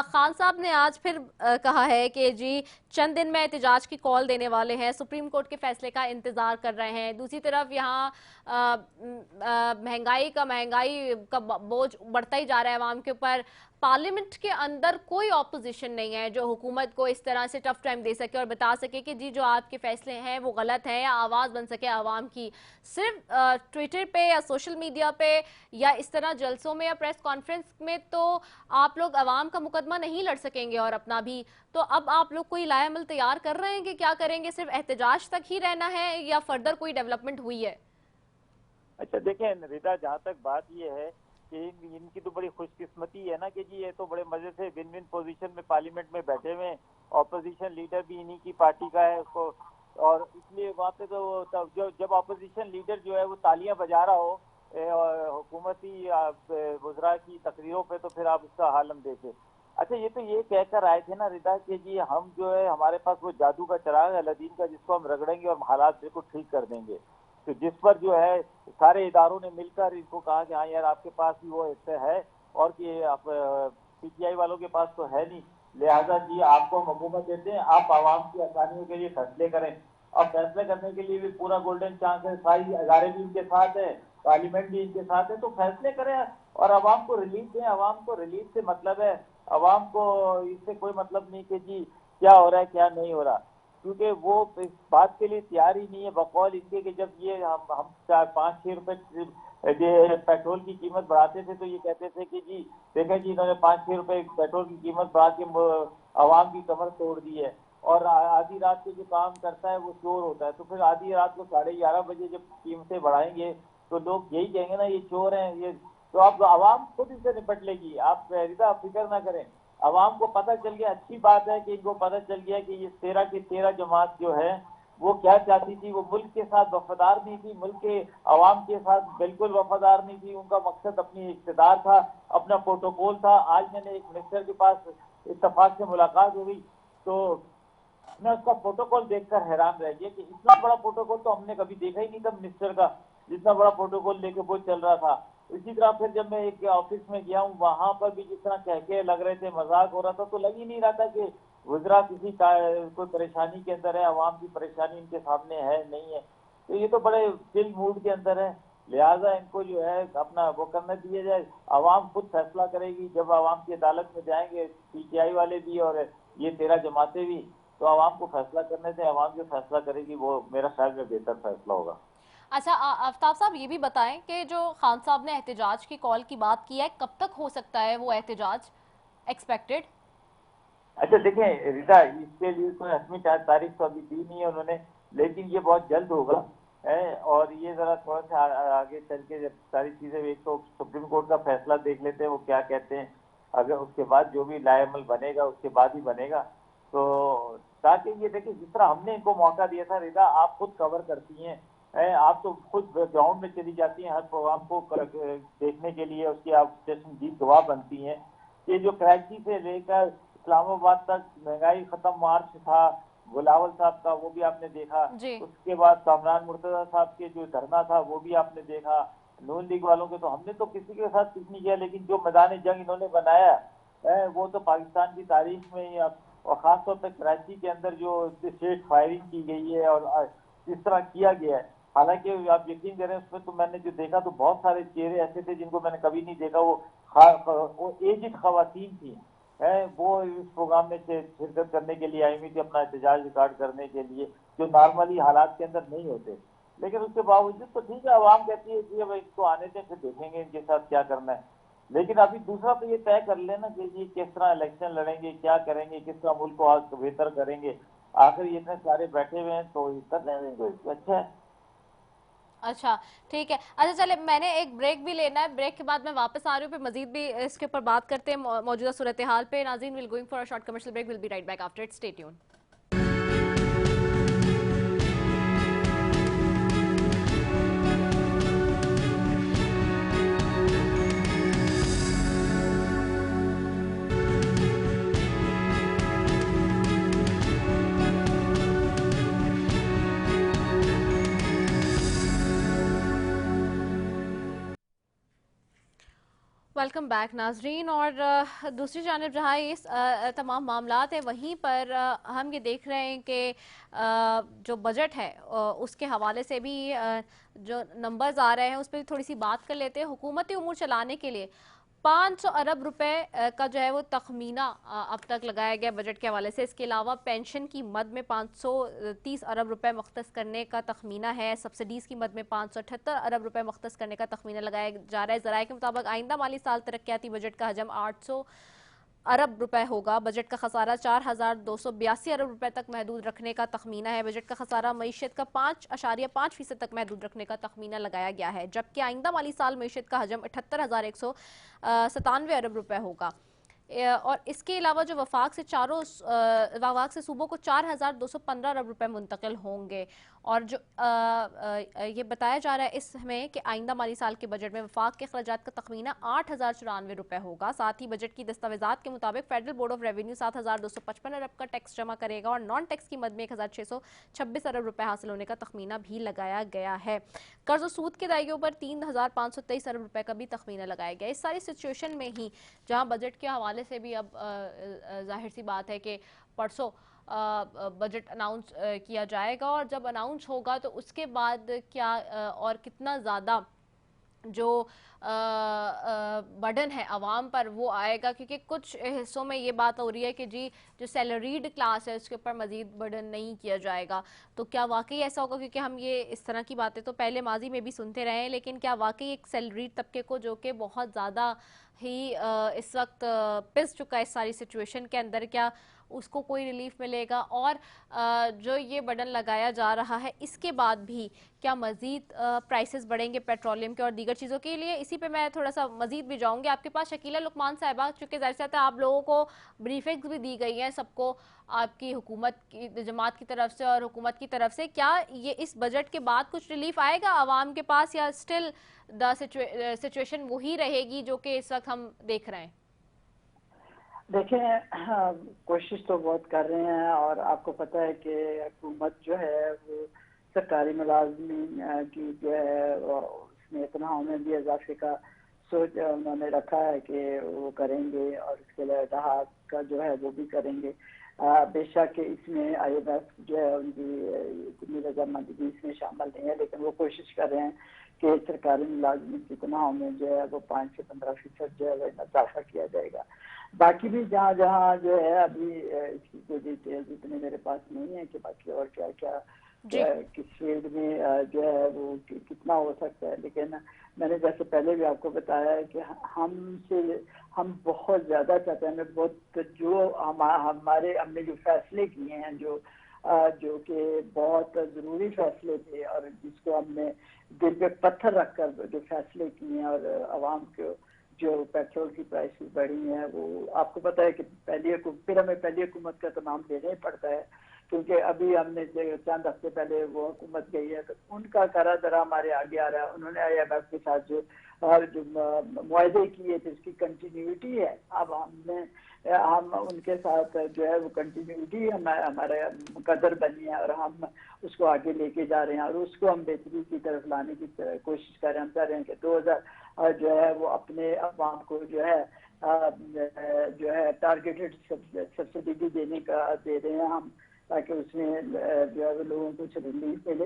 खान साहब ने आज फिर कहा है कि जी चंद दिन में एहतजाज की कॉल देने वाले हैं, सुप्रीम कोर्ट के फैसले का इंतज़ार कर रहे हैं। दूसरी तरफ यहाँ महंगाई का बोझ बढ़ता ही जा रहा है आवाम के ऊपर। पार्लियामेंट के अंदर कोई ऑपोजिशन नहीं है जो हुकूमत को इस तरह से टफ टाइम दे सके और बता सके कि जी जो आपके फैसले हैं वो गलत हैं, या आवाज़ बन सके आवाम की। सिर्फ ट्विटर पे या सोशल मीडिया पे या इस तरह जलसों में या प्रेस कॉन्फ्रेंस में तो आप लोग आवाम का मुकदमा नहीं लड़ सकेंगे और अपना भी। तो अब आप लोग कोई लाएमल तैयार कर रहे हैं कि क्या करेंगे, सिर्फ एहतजाज तक ही रहना है या फर्दर कोई डेवलपमेंट हुई है? अच्छा देखें रिदा, जहाँ तक बात ये है कि इनकी तो बड़ी खुशकिस्मती है ना कि जी ये तो बड़े मजे से विन विन पोजीशन में पार्लियामेंट में बैठे हुए, ऑपोजिशन लीडर भी इन्हीं की पार्टी का है उसको, और इसलिए वहाँ पे तो जब ऑपोजिशन लीडर जो है वो तालियां बजा रहा हो हुकूमती वज़रा की तकरीरों पे, तो फिर आप उसका हाल हम देखें। अच्छा ये तो ये कहकर आए थे ना रिदा कि जी हम जो है हमारे पास वो जादू का चिराग है अलादीन का, जिसको हम रगड़ेंगे और हालात बिल्कुल ठीक कर देंगे। तो जिस पर जो है सारे इदारों ने मिलकर इनको कहा कि हाँ यार आपके पास भी वो हिस्सा है, और कि आप पीटीआई वालों के पास तो है नहीं, लिहाजा जी आपको हम हुकूमत देते हैं, आप आवाम की आसानियों के लिए फैसले करें। और फैसले करने के लिए भी पूरा गोल्डन चांस है, सारी अदारे भी इनके साथ है, पार्लियामेंट भी इनके साथ है, तो फैसले करें और आवाम को रिलीफ दें। आवाम को रिलीफ से मतलब है, आवाम को इससे कोई मतलब नहीं कि जी क्या हो रहा है क्या नहीं हो रहा, क्योंकि वो इस बात के लिए तैयार ही नहीं है, बकौल इसके कि जब ये हम 4-5-6 रुपए पेट्रोल की कीमत बढ़ाते थे तो ये कहते थे कि जी देखें जी इन्होंने 5-6 रुपए पेट्रोल की कीमत बढ़ा के आवाम की कमर तोड़ दी है, और आधी रात को जो काम करता है वो चोर होता है। तो फिर आधी रात को 11:30 बजे जब कीमतें बढ़ाएंगे तो लोग यही कहेंगे ना ये चोर हैं ये, तो आप आवाम खुद इससे निपट लेगी, आप रिदा फिक्र ना करें। आवाम को पता चल गया, अच्छी बात है कि इनको पता चल गया कि ये 13 की 13 जमात जो है वो क्या चाहती थी, वो मुल्क के साथ वफादार नहीं थी, मुल्क के आवाम के साथ बिल्कुल वफादार नहीं थी, उनका मकसद अपनी इक़्तिदार था, अपना प्रोटोकॉल था। आज मैंने एक मिनिस्टर के पास इत्तफाक से मुलाकात हो गई, तो मैं उसका प्रोटोकॉल देखकर हैरान रह गया कि इतना बड़ा प्रोटोकॉल तो हमने कभी देखा ही नहीं था मिनिस्टर का, जितना बड़ा प्रोटोकॉल लेके वो चल रहा था। इसी तरह फिर जब मैं एक ऑफिस में गया हूँ, वहां पर भी जिस तरह कहके लग रहे थे, मजाक हो रहा था, तो लग ही नहीं रहा था कि वज़रा किसी का कोई परेशानी के अंदर है, आवाम की परेशानी इनके सामने है नहीं है। तो ये तो बड़े चिल मूड के अंदर है, लिहाजा इनको जो है अपना वो करने दिया जाए, आवाम खुद फैसला करेगी। जब आवाम की अदालत में जाएंगे PTI वाले भी और ये 13 जमातें भी, तो आवाम को फैसला करने से आवाम जो फैसला करेगी वो मेरा ख्याल में बेहतर फैसला होगा। अच्छा, आफ्ताब साहब ये भी बताएं कि जो खान साहब ने एहतजाज की कॉल की बात की है, कब तक हो सकता है वो एहतजाज एक्सपेक्टेड? अच्छा देखें रिदा, इसके लिए कोई हतमी तारीख तो अभी दी नहीं है उन्होंने, लेकिन ये बहुत जल्द होगा है। और ये जरा थोड़ा सा आगे चल के जब सारी चीजें, एक तो सुप्रीम कोर्ट का फैसला देख लेते हैं वो क्या कहते हैं, अगर उसके बाद जो भी लाएमल बनेगा उसके बाद ही बनेगा। तो ताकि ये देखिए जिस तरह हमने इनको मौका दिया था रिदा, आप खुद कवर करती हैं, आप तो खुद ग्राउंड में चली जाती हैं हर प्रोग्राम को देखने के लिए, उसकी आप स्टेशन की गवाह बनती हैं। ये जो कराची से लेकर इस्लामाबाद तक महंगाई खत्म मार्च था गुलावल साहब का, वो भी आपने देखा। उसके बाद कामरान मुर्तजा साहब के जो धरना था वो भी आपने देखा। नून लीग वालों के तो हमने तो किसी के साथ कुछ नहीं किया, लेकिन जो मैदान जंग इन्होंने बनाया है वो तो पाकिस्तान की तारीख में, और खासतौर पर कराची के अंदर जो स्ट्रेट फायरिंग की गई है और इस तरह किया गया है। हालांकि आप यकीन करें उसमें तो मैंने जो देखा तो बहुत सारे चेहरे ऐसे थे जिनको मैंने कभी नहीं देखा। वो एजिड खवातीन थी, वो इस प्रोग्राम में शिरकत करने के लिए आई हुई थी, अपना एहतजाज रिकॉर्ड करने के लिए, जो नॉर्मली हालात के अंदर नहीं होते। लेकिन उसके बावजूद तो ठीक है, आवाम कहती है कि अब इसको आने दें, फिर देखेंगे इनके साथ क्या करना है। लेकिन अभी दूसरा तो ये तय कर लेना कि ये किस तरह इलेक्शन लड़ेंगे, क्या करेंगे, किस तरह मुल्क को बेहतर करेंगे। आखिर ये इतने सारे बैठे हुए हैं तो कर लेंगे तो अच्छा है। अच्छा ठीक है। अच्छा चले, मैंने एक ब्रेक भी लेना है, ब्रेक के बाद मैं वापस आ रही हूँ, फिर मजीद भी इसके ऊपर बात करते हैं मौजूदा सूरत हाल पे। नाज़रीन, will going for a short commercial break, will be right back after it, stay tuned. Welcome back नाजरीन। और दूसरी जानब जहाँ इस तमाम मामलात हैं, वहीं पर हम ये देख रहे हैं कि जो बजट है उसके हवाले से भी जो नंबर्स आ रहे हैं उस पर थोड़ी सी बात कर लेते हैं। हुकूमती उमूर चलाने के लिए 500 अरब रुपए का जो है वो तखमीना अब तक लगाया गया बजट के हवाले से। इसके अलावा पेंशन की मद में 530 अरब रुपए मुख्तस करने का तखमीना है। सब्सिडीज़ की मद में 578 अरब रुपए मुख्तस करने का तखमीना लगाया जा रहा है। ज़राए के मुताबिक आइंदा माली साल तरक्याती बजट का हजम 800 अरब रुपए होगा। बजट का खसारा 4282 अरब रुपए तक महदूद रखने का तखमीना है। बजट का खसारा मईशत का 5.5% तक महदूद रखने का तखमीना लगाया गया है, जबकि आइंदा माली साल मईशत का हजम 78,197 अरब रुपए होगा। और इसके अलावा जो वफाक से सूबों को 4,215 अरब रुपए मुंतकिल होंगे। और जो ये बताया जा रहा है इसमें कि आइंदा माली साल के बजट में वफाक के अखराजात का तखमीना 8,094 रुपए होगा। साथ ही बजट की दस्तावेजात के मुताबिक फेडरल बोर्ड ऑफ रेवेन्यू 7,255 अरब का टैक्स जमा करेगा और नॉन टैक्स की मद में 1,626 अरब रुपए हासिल होने का तखमीना भी लगाया गया है। कर्ज और सूद के दायियों पर 3,523 अरब रुपए का भी तखमीना लगाया गया। इस सारी सिचुएशन में ही जहाँ बजट के हवाले से भी अब जाहिर सी बात है कि परसों बजट अनाउंस किया जाएगा, और जब अनाउंस होगा तो उसके बाद क्या और कितना ज़्यादा जो बर्डन है आवाम पर वो आएगा, क्योंकि कुछ हिस्सों में ये बात हो रही है कि जी जो सैलरीड क्लास है उसके ऊपर मजीद बर्डन नहीं किया जाएगा। तो क्या वाकई ऐसा होगा? क्योंकि हम ये इस तरह की बातें तो पहले माजी में भी सुनते रहे हैं, लेकिन क्या वाकई एक सैलरीड तबके को जो कि बहुत ज़्यादा ही इस वक्त पिस चुका है इस सारी सिचुएशन के अंदर, क्या उसको कोई रिलीफ मिलेगा? और जो ये बर्डन लगाया जा रहा है इसके बाद भी क्या मज़ीद प्राइसेस बढ़ेंगे पेट्रोलियम के और दीगर चीज़ों के लिए? इसी पे मैं थोड़ा सा मज़ीद भी जाऊंगी आपके पास। शकीला लुकमान साहिबा, चूँकि ज़ाहिर सी बात है आप लोगों को ब्रीफिंग्स भी दी गई हैं सबको आपकी हुकूमत की जमात की तरफ से और हुकूमत की तरफ से, क्या ये इस बजट के बाद कुछ रिलीफ आएगा आवाम के पास, या स्टिल द सिचुएशन वही रहेगी जो कि इस वक्त हम देख रहे हैं? देखें, हाँ, कोशिश तो बहुत कर रहे हैं और आपको पता है कि हुकूमत जो है वो सरकारी मुलाजमीन की जो है उसमें तनख्वाह में भी इजाफे का सोच उन्होंने रखा है कि वो करेंगे और उसके लिए इतिहाद का जो है वो भी करेंगे। बेशक इसमें IMF जो है उनकी इतनी रजामंदी भी इसमें शामिल नहीं है, लेकिन वो कोशिश कर रहे हैं कि सरकारी मुलाजमीन की तनख्वाह में जो है वो 5 से 15% जो है वो इजाफा किया जाएगा। बाकी भी जहाँ जहाँ जो है अभी इसकी कोई डिटेल्स इतने मेरे पास नहीं है कि बाकी और क्या क्या किस फील्ड में जो है वो कितना हो सकता है, लेकिन मैंने जैसे पहले भी आपको बताया है कि हम बहुत ज़्यादा चाहते हैं, हमें बहुत जो हमने जो फैसले किए हैं जो कि बहुत ज़रूरी फैसले थे और जिसको हमने दिल पे पत्थर रखकर जो फैसले किए हैं और आवाम को जो पेट्रोल की प्राइसेस बढ़ी हैं वो आपको पता है कि फिर हमें पहली हुकूमत का तो नाम लेना ही पड़ता है, क्योंकि अभी हमने चंद हफ्ते पहले वो हुकूमत गई है तो उनका करा दरा हमारे आगे आ रहा है। उन्होंने IMF के साथ जो मुआहदे किए थे उसकी कंटिन्यूटी है। अब हम उनके साथ जो है वो कंटिन्यूटी हमारे मुकद्दर बनी है और हम उसको आगे लेके जा रहे हैं और उसको हम बेहतरी की तरफ लाने की कोशिश कर रहे हैं। हम चाह रहे हैं कि 2000 जो है वो अपने अवाम को जो है टारगेटेड सब्सिडी दे रहे हैं हम, ताकि उसमें जो है लोगों को कुछ रिलीफ मिले।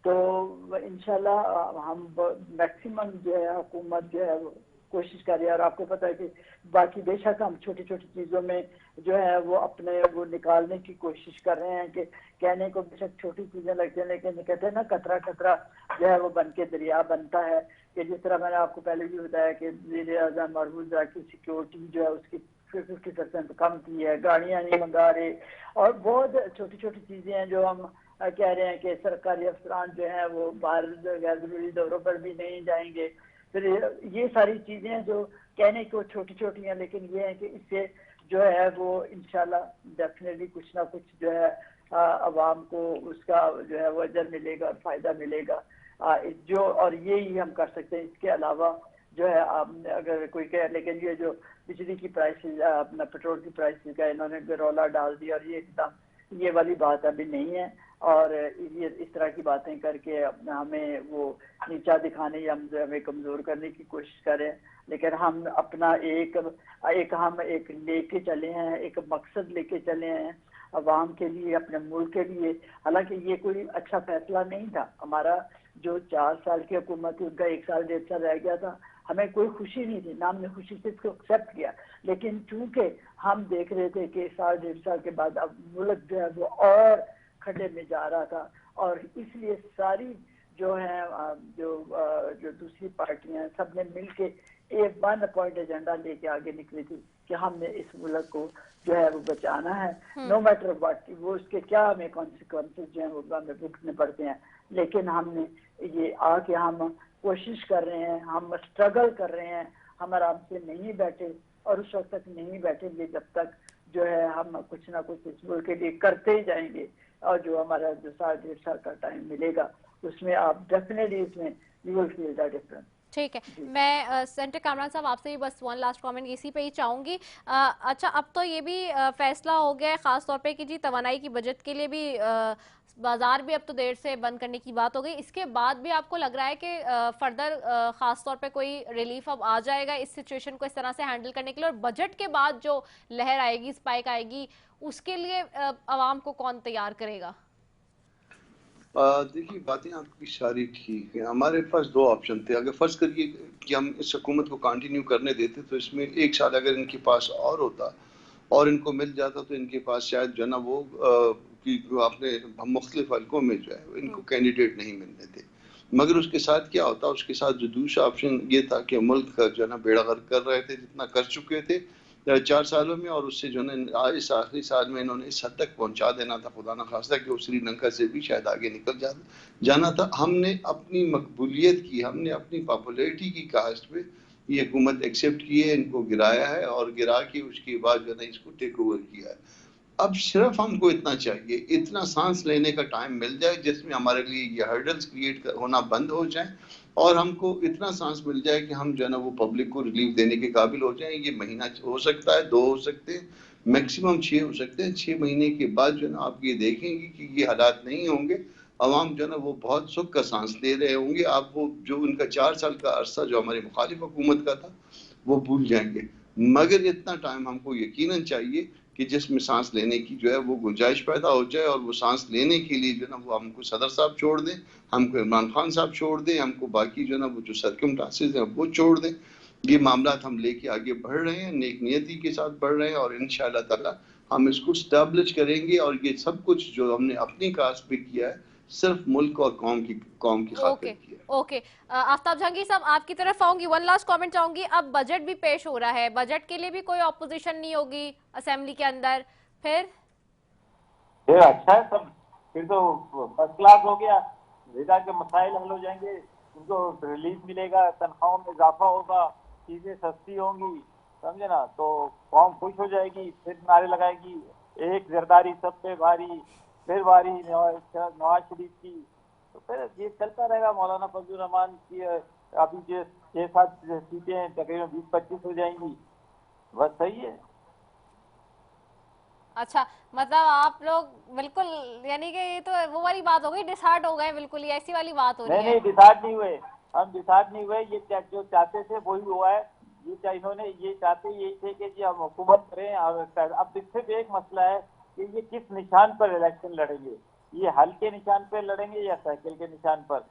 तो इंशाल्लाह हम मैक्सिमम जो है हुकूमत जो है वो कोशिश कर रही है और आपको पता है कि बाकी बेशक हम छोटी छोटी चीज़ों में जो है वो अपने वो निकालने की कोशिश कर रहे हैं कि कहने को बेशक छोटी चीज़ें लगती हैं, लेकिन कहते हैं ना कतरा कतरा जो है वो बन के दरिया बनता है। कि जिस तरह मैंने आपको पहले भी बताया कि वज़ीर-ए-आज़म मरबूजा की सिक्योरिटी जो है उसकी 50% कम की है, गाड़ियाँ नहीं मंगा रहे और बहुत छोटी छोटी चीज़ें हैं जो हम कह रहे हैं कि सरकारी अफसरान जो हैं वो बाहर गैर ज़रूरी दौरों पर भी नहीं जाएंगे। फिर ये सारी चीज़ें जो कहने को छोटी छोटी हैं, लेकिन ये है कि इससे जो है वो इंशाल्लाह डेफिनेटली कुछ ना कुछ जो है अवाम को उसका जो है वो अजर मिलेगा और फ़ायदा मिलेगा जो, और यही हम कर सकते हैं। इसके अलावा जो है आपने अगर कोई कहे, लेकिन ये जो बिजली की प्राइसेस अपना पेट्रोल की प्राइसेस का इन्होंने रौला डाल दिया और ये एकदम ये वाली बात अभी नहीं है और ये इस तरह की बातें करके हमें वो नीचा दिखाने या हमें कमज़ोर करने की कोशिश करें। लेकिन हम अपना एक लेके चले हैं, एक मकसद लेके चले हैं अवाम के लिए, अपने मुल्क के लिए। हालांकि ये कोई अच्छा फैसला नहीं था, हमारा जो 4 साल की हुकूमत उनका 1 साल 1.5 साल रह गया था, हमें कोई खुशी नहीं थी ना, हमने खुशी से इसको एक्सेप्ट किया। लेकिन चूंकि हम देख रहे थे कि 1 साल 1.5 साल के बाद अब मुल्क जो है वो और खड्डे में जा रहा था और इसलिए सारी जो है जो दूसरी पार्टियां सब ने मिलके एक 1 पॉइंट एजेंडा लेके आगे निकली थी कि हमने इस मुल्क को जो है वो बचाना है, नो मैटर व्हाट, वो उसके क्या हमें कॉन्सिक्वेंसेस जो है वो हमें भुगतने पड़ते हैं। लेकिन हमने ये आके हम कोशिश कर रहे हैं, हम स्ट्रगल कर रहे हैं, हम आराम से नहीं बैठे और उस वक्त तक नहीं बैठेंगे जब तक जो है हम कुछ ना कुछ इस मुल्क के लिए करते ही जाएंगे। और जो हमारा जो 1.5 साल का टाइम मिलेगा उसमें आप डेफिनेटली इसमें you will feel the difference. ठीक है, मैं सेंटर कामरान साहब आपसे भी बस 1 लास्ट कमेंट इसी पे ही चाहूँगी। अच्छा, अब तो ये भी फैसला हो गया है ख़ास तौर पे कि जी तवानाई की बजट के लिए भी बाजार भी अब तो देर से बंद करने की बात हो गई। इसके बाद भी आपको लग रहा है कि फर्दर ख़ास तौर पे कोई रिलीफ अब आ जाएगा इस सिचुएशन को इस तरह से हैंडल करने के लिए, और बजट के बाद जो लहर आएगी, स्पाइक आएगी, उसके लिए आवाम को कौन तैयार करेगा? देखिए बातें आपकी सारी ठीक है। हमारे पास 2 ऑप्शन थे। अगर फर्ज करिए कि हम इस हुकूमत को कंटिन्यू करने देते तो इसमें 1 साल अगर इनके पास और होता और इनको मिल जाता तो इनके पास शायद जो है ना वो कि अपने मुख्तलिफ हल्कों में जो है इनको कैंडिडेट नहीं मिलने थे। मगर उसके साथ क्या होता, उसके साथ जो दूसरा ऑप्शन ये था कि मुल्क का जो है ना बेड़ा गर्क कर रहे थे जितना कर चुके थे 4 सालों में, और उससे जो है इस आखिरी साल में इन्होंने इस हद तक पहुंचा देना था, खुदा न खास्ता कि वो श्रीलंका से भी शायद आगे निकल जाना था। हमने अपनी मकबूलियत की, हमने अपनी पॉपुलैरिटी की कास्ट पे ये हुकूमत एक्सेप्ट की है, इनको गिराया है और गिरा के उसके बाद जो है इसको टेक ओवर किया है। अब सिर्फ हमको इतना चाहिए, इतना सांस लेने का टाइम मिल जाए जिसमें हमारे लिए ये हर्डल्स क्रिएट होना बंद हो जाए और हमको इतना सांस मिल जाए कि हम जो है ना वो पब्लिक को रिलीफ देने के काबिल हो जाए। ये महीना हो सकता है, 2 हो सकते हैं, मैक्सिमम 6 हो सकते हैं। 6 महीने के बाद जो है ना आप ये देखेंगे कि ये हालात नहीं होंगे, अवाम जो है ना वो बहुत सुख का सांस ले रहे होंगे। आप वो जो उनका 4 साल का अरसा जो हमारी मुखालिफ हुकूमत का था वो भूल जाएंगे। मगर इतना टाइम हमको यकीनन चाहिए कि जिसमें सांस लेने की जो है वो गुंजाइश पैदा हो जाए और वो सांस लेने के लिए जो है ना वो हमको सदर साहब छोड़ दें, हमको इमरान खान साहब छोड़ दें, हमको बाकी जो है ना वो जो सर्कमस्टांसेस हैं वो छोड़ दें। ये मामला हम लेके आगे बढ़ रहे हैं, नेक नियति के साथ बढ़ रहे हैं और इंशाअल्लाह ताला हम इसको स्टैब्लिश करेंगे। और ये सब कुछ जो हमने अपनी कास्ट पे किया है सिर्फ मुल्क और कौम की खातिर किया है। ओके आफ्ताब जहांगीर साहब आपकी तरफ आऊंगी, वन लास्ट कमेंट चाहूंगी। अब बजट भी पेश हो रहा है, बजट के लिए भी कोई ऑपोजिशन नहीं होगी असेंबली के अंदर, फिर अच्छा है सब, फिर तो फर्स्ट क्लास हो गया। रिदा के मसाइल हल हो जाएंगे, उनको रिलीफ मिलेगा, तनख्वाहों में इजाफा होगा, चीजें सस्ती होंगी, समझे ना, तो कौम खुश हो जाएगी, फिर नारे लगाएगी एक जरदारी सब पे भारी, फिर बारी नवाज शरीफ की, तो फिर ये चलता रहेगा। मौलाना फजलुर रहमान की अभी जो 6-7 सीटें तकरीबन 20-25 हो जाएंगी, बस सही है। अच्छा मतलब आप लोग बिल्कुल, यानी कि ये तो वो वाली बात हो गई, डिसहार्ट हो गए बिल्कुल, ये ऐसी वाली बात हो रही है। नहीं डिसाइड नहीं हुए, हम डिसाइड नहीं हुए, ये जो चाहते थे वही हुआ है। ये इन्होंने ये चाहते यही थे कि जी हम हुकूमत करें। और अब सिर्फ एक मसला है कि ये किस निशान पर इलेक्शन लड़ेंगे, ये हल के निशान पर लड़ेंगे या साइकिल के निशान पर।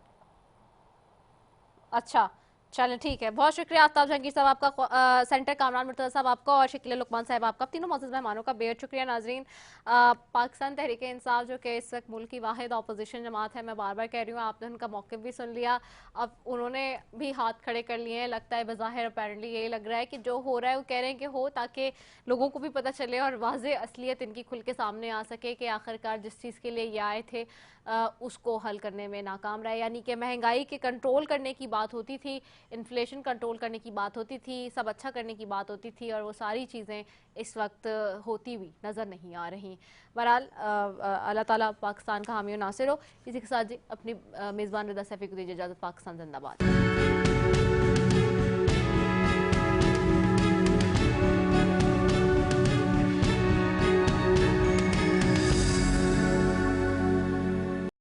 अच्छा चलें ठीक है, बहुत शुक्रिया आफ्ताब जहांगीर साहब आपका, सेंटर कामरान मुर्तज़ा साहब आपका और शकील लुकमान साहब आपका, तीनों मौजूद मेहमानों का बेहद शुक्रिया। नाजरीन पाकिस्तान तहरीक इंसाफ जो कि इस वक्त मुल्क की वाहिद अपोजिशन जमात है, मैं बार बार कह रही हूँ, आपने उनका मौक़िफ़ भी सुन लिया, अब उन्होंने भी हाथ खड़े कर लिए हैं। लगता है बज़ाहिर अपेरेंटली यही लग रहा है कि जो हो रहा है वो कह रहे हैं कि हो, ताकि लोगों को भी पता चले और वाज़ेह असलियत इनकी खुल के सामने आ सके कि आखिरकार जिस चीज़ के लिए ये आए थे उसको हल करने में नाकाम रहे। यानी कि महंगाई के कंट्रोल करने की बात होती थी, इन्फ्लेशन कंट्रोल करने की बात होती थी, सब अच्छा करने की बात होती थी, और वो सारी चीज़ें इस वक्त होती हुई नज़र नहीं आ रही। बहरहाल अल्लाह ताला पाकिस्तान का हामी और नासिर हो। इसी के साथ जी अपनी मेज़बान रिदा सैफी को दीजिए इजाज़त। पाकिस्तान जिंदाबाद।